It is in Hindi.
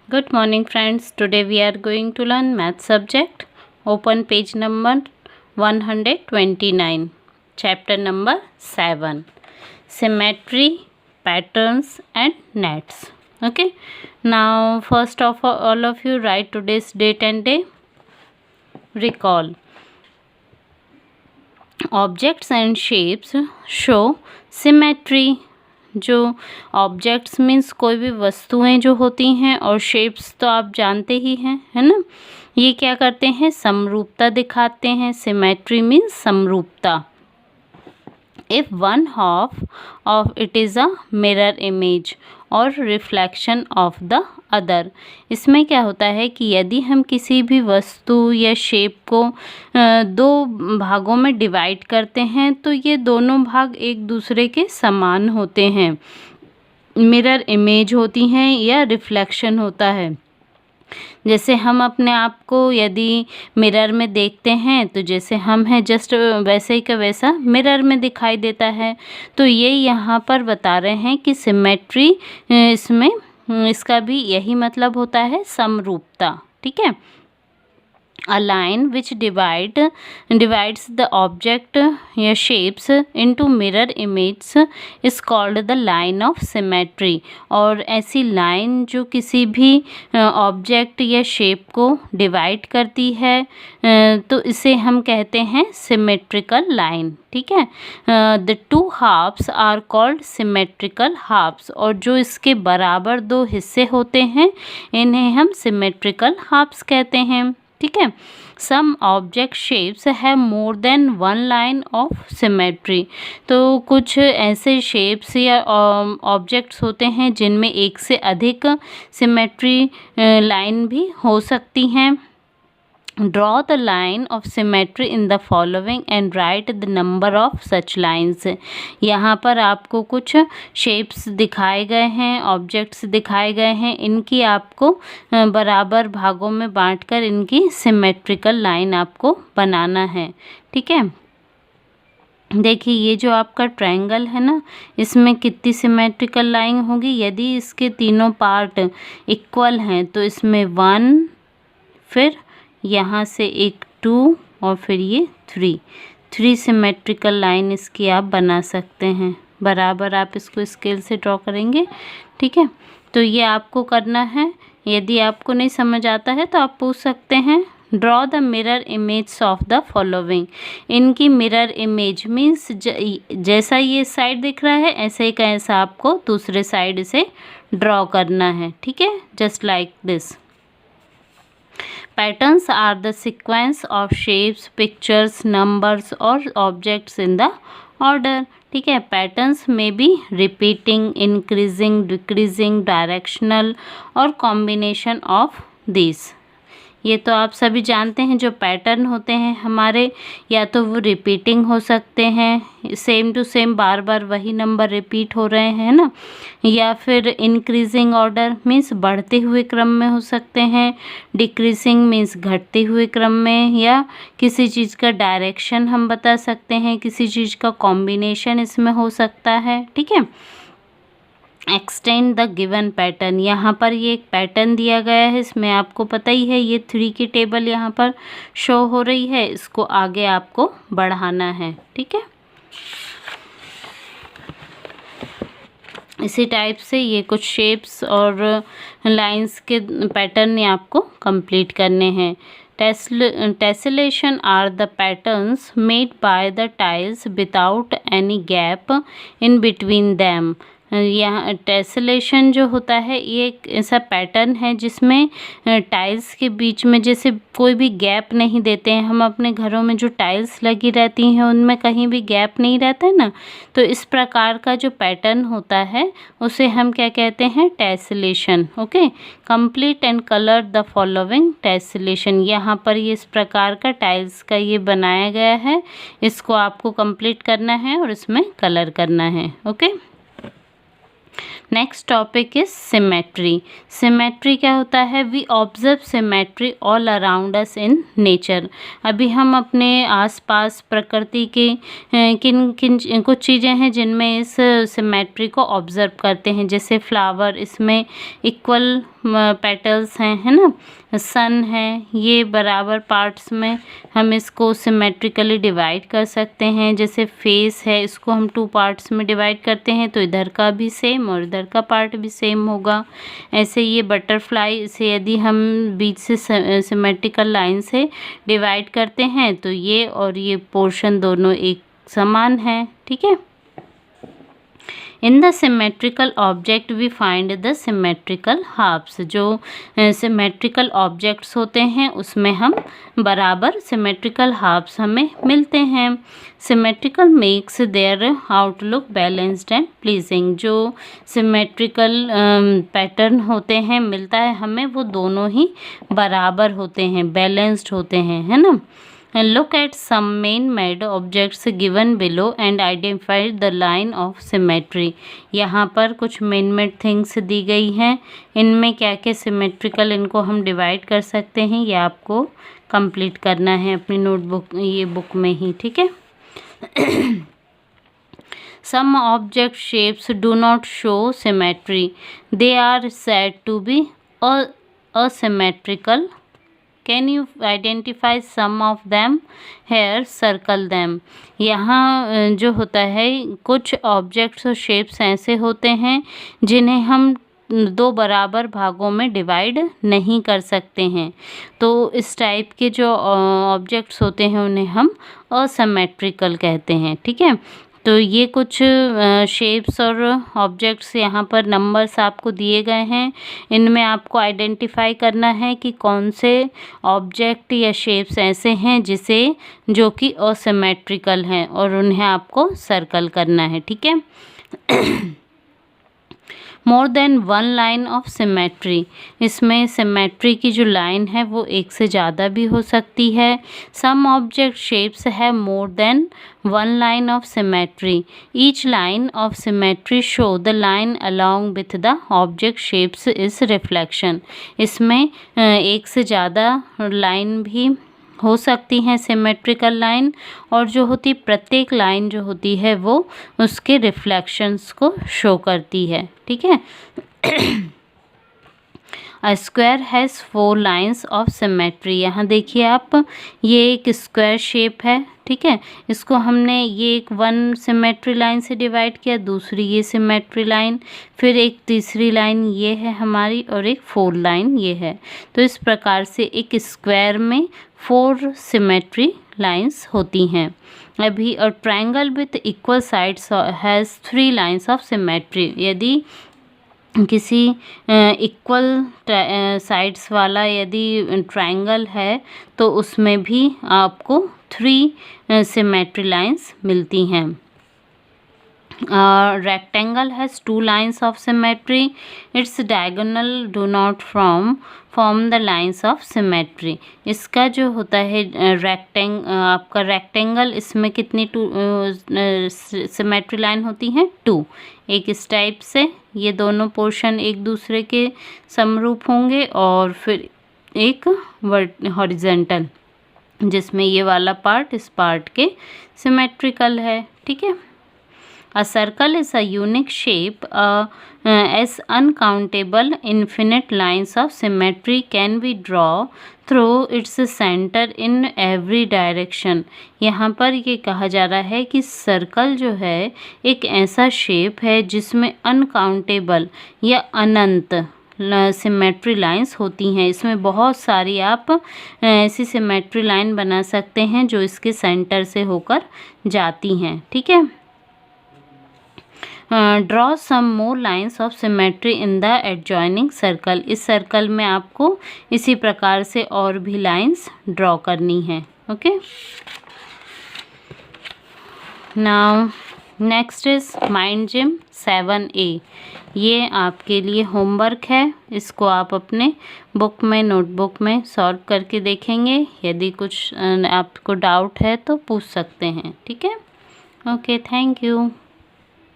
Good morning friends. Today we are going to learn math subject. Open page number 129. Chapter number 7. Symmetry, patterns and nets. Okay. Now first of all of you write today's date and day. Recall. Objects and shapes show symmetry. जो ऑब्जेक्ट्स मीन्स कोई भी वस्तुएं जो होती हैं और शेप्स तो आप जानते ही हैं, है ना। ये क्या करते हैं, समरूपता दिखाते हैं। सिमेट्री मीन्स समरूपता। If one half of it is a mirror image और रिफ्लेक्शन ऑफ द अदर। इसमें क्या होता है कि यदि हम किसी भी वस्तु या शेप को दो भागों में डिवाइड करते हैं तो ये दोनों भाग एक दूसरे के समान होते हैं। मिरर इमेज होती हैं या रिफ्लेक्शन होता है। जैसे हम अपने आप को यदि मिरर में देखते हैं तो जैसे हम हैं जस्ट वैसे ही का वैसा मिरर में दिखाई देता है। तो ये यहाँ पर बता रहे हैं कि सिमेट्री इसमें इसका भी यही मतलब होता है, समरूपता। ठीक है। A line which divides the object या shapes into mirror images is called the line of symmetry। और ऐसी लाइन जो किसी भी ऑब्जेक्ट या शेप को डिवाइड करती है तो इसे हम कहते हैं सिमेट्रिकल लाइन। ठीक है। The two halves are called symmetrical halves. और जो इसके बराबर दो हिस्से होते हैं इन्हें हम सिमेट्रिकल हाफ्स कहते हैं। ठीक है। Some object shapes have more than one line of symmetry. तो कुछ ऐसे शेप्स या ऑब्जेक्ट्स होते हैं जिनमें एक से अधिक सिमेट्री लाइन भी हो सकती हैं। Draw the line of symmetry in the following and write the number of such lines। यहाँ पर आपको कुछ शेप्स दिखाए गए हैं, ऑब्जेक्ट्स दिखाए गए हैं, इनकी आपको बराबर भागों में बांटकर इनकी सिमेट्रिकल लाइन आपको बनाना है। ठीक है। देखिए ये जो आपका ट्रायंगल है ना, इसमें कितनी सिमेट्रिकल लाइन होगी। यदि इसके तीनों पार्ट इक्वल हैं तो इसमें 1, फिर यहाँ से एक 2 और फिर ये 3 सिमेट्रिकल लाइन इसकी आप बना सकते हैं। बराबर आप इसको स्केल से ड्रॉ करेंगे। ठीक है। तो ये आपको करना है। यदि आपको नहीं समझ आता है तो आप पूछ सकते हैं। Draw the mirror image of the following. इनकी मिरर इमेज मीन्स जैसा ये साइड दिख रहा है ऐसे ही का ऐसा आपको दूसरे साइड से ड्रॉ करना है। ठीक है। Just like this. Patterns are the sequence of shapes, pictures, numbers or objects in the order। ठीक है। Patterns may be repeating, increasing, decreasing, directional और combination of these। ये तो आप सभी जानते हैं। जो पैटर्न होते हैं हमारे या तो वो रिपीटिंग हो सकते हैं, सेम टू सेम बार बार वही नंबर रिपीट हो रहे हैं ना, या फिर इंक्रीजिंग ऑर्डर मीन्स बढ़ते हुए क्रम में हो सकते हैं, डिक्रीजिंग मीन्स घटते हुए क्रम में, या किसी चीज़ का डायरेक्शन हम बता सकते हैं, किसी चीज़ का कॉम्बिनेशन इसमें हो सकता है। ठीक है। Extend the given pattern. यहाँ पर ये एक पैटर्न दिया गया है, इसमें आपको पता ही है ये 3 की टेबल यहाँ पर शो हो रही है, इसको आगे आपको बढ़ाना है। ठीक है। इसी टाइप से ये कुछ शेप्स और लाइंस के पैटर्न आपको कंप्लीट करने हैं। Tessellation are the patterns made by the tiles without any gap in between them. यहाँ टेसेलेशन जो होता है ये एक ऐसा पैटर्न है जिसमें टाइल्स के बीच में जैसे कोई भी गैप नहीं देते हैं। हम अपने घरों में जो टाइल्स लगी रहती हैं उनमें कहीं भी गैप नहीं रहता है ना, तो इस प्रकार का जो पैटर्न होता है उसे हम क्या कहते हैं, tessellation. Okay. Complete and colour the following tessellation. यहाँ पर ये इस प्रकार का टाइल्स का ये बनाया गया है, इसको आपको कंप्लीट करना है और इसमें कलर करना है। Okay. Next topic is symmetry. Symmetry क्या होता है? We observe symmetry all around us in nature. अभी हम अपने आसपास प्रकृति के किन किन कुछ चीज़ें हैं जिनमें इस सिमेट्री को ऑब्जर्व करते हैं, जैसे फ्लावर, इसमें इक्वल पेटल्स हैं, है ना। सन है, ये बराबर पार्ट्स में हम इसको सिमेट्रिकली डिवाइड कर सकते हैं। जैसे फेस है, इसको हम 2 पार्ट्स में डिवाइड करते हैं तो इधर का भी सेम और इधर का पार्ट भी सेम होगा। ऐसे ये बटरफ्लाई, इसे यदि हम बीच से सिमेट्रिकल लाइन से डिवाइड करते हैं तो ये और ये पोर्शन दोनों एक समान है, ठीक है। In the symmetrical object we find the symmetrical halves. जो सिमेट्रिकल ऑब्जेक्ट्स होते हैं उसमें हम बराबर सिमेट्रिकल हाफ्स हमें मिलते हैं। Symmetrical makes there outlook balanced and pleasing. जो सिमेट्रिकल पैटर्न होते हैं मिलता है हमें, वो दोनों ही बराबर होते हैं, बैलेंस्ड होते हैं, है ना। Look at some man-made objects given below and identify the line of symmetry. यहाँ पर कुछ man-made things दी गई हैं, इनमें क्या क्या सिमेट्रिकल इनको हम डिवाइड कर सकते हैं, ये आपको कंप्लीट करना है अपनी नोटबुक, ये बुक में ही, ठीक है। Some object shapes do not show symmetry. They are said to be asymmetrical. Can you identify some of them? Here circle them. यहाँ जो होता है, कुछ ऑब्जेक्ट्स और शेप्स ऐसे होते हैं जिन्हें हम 2 बराबर भागों में डिवाइड नहीं कर सकते हैं। तो इस टाइप के जो ऑब्जेक्ट्स होते हैं उन्हें हम असिमेट्रिकल कहते हैं, ठीक है। तो ये कुछ शेप्स और ऑब्जेक्ट्स यहाँ पर नंबर्स आपको दिए गए हैं, इनमें आपको आइडेंटिफाई करना है कि कौन से ऑब्जेक्ट या शेप्स ऐसे हैं जो कि असिमेट्रिकल हैं और उन्हें आपको सर्कल करना है, ठीक है। More than 1 line of symmetry. इसमें सिमेट्री की जो लाइन है वो एक से ज़्यादा भी हो सकती है। सम ऑब्जेक्ट शेप्स है more than 1 line of symmetry. Each line of symmetry show the line along with the object shapes is reflection. इसमें एक से ज़्यादा लाइन भी हो सकती हैं सिमेट्रिकल लाइन, और जो होती प्रत्येक लाइन जो होती है वो उसके रिफ्लेक्शंस को शो करती है, ठीक है। A square has 4 lines of symmetry. यहाँ देखिए आप, ये एक स्क्वायर शेप है, ठीक है। इसको हमने ये एक 1 सिमेट्री लाइन से डिवाइड किया, दूसरी ये सिमेट्री लाइन, फिर एक तीसरी लाइन ये है हमारी और एक 4 लाइन ये है। तो इस प्रकार से एक स्क्वायर में 4 सिमेट्री लाइन्स होती हैं। अभी a triangle with equal sides has 3 lines of symmetry. यदि किसी इक्वल साइड्स वाला यदि ट्रायंगल है तो उसमें भी आपको 3 सिमेट्री लाइन्स मिलती हैं। Rectangle has 2 lines of symmetry. Its diagonal do not form the lines of symmetry. इसका जो होता है आपका रेक्टेंगल, इसमें कितनी सिमेट्री लाइन होती हैं? 2। एक इस टाइप से ये दोनों पोर्शन एक दूसरे के समरूप होंगे और फिर एक हॉरिजेंटल जिसमें ये वाला पार्ट इस पार्ट के सिमेट्रिकल है, ठीक है। A circle is a unique shape as uncountable infinite lines of symmetry can be drawn through its center in every direction. यहाँ पर ये कहा जा रहा है कि सर्कल जो है एक ऐसा शेप है जिसमें अनकाउंटेबल या अनंत सिमेट्री लाइंस होती हैं। इसमें बहुत सारी आप ऐसी सिमेट्री लाइन बना सकते हैं जो इसके सेंटर से होकर जाती हैं, ठीक है। Draw some more lines of symmetry in the adjoining circle. इस सर्कल में आपको इसी प्रकार से और भी लाइन्स ड्रॉ करनी है, okay. Now next is mind gym 7A। ये आपके लिए होमवर्क है, इसको आप अपने बुक में नोटबुक में सॉल्व करके देखेंगे। यदि कुछ आपको डाउट है तो पूछ सकते हैं, ठीक है। Okay, thank you.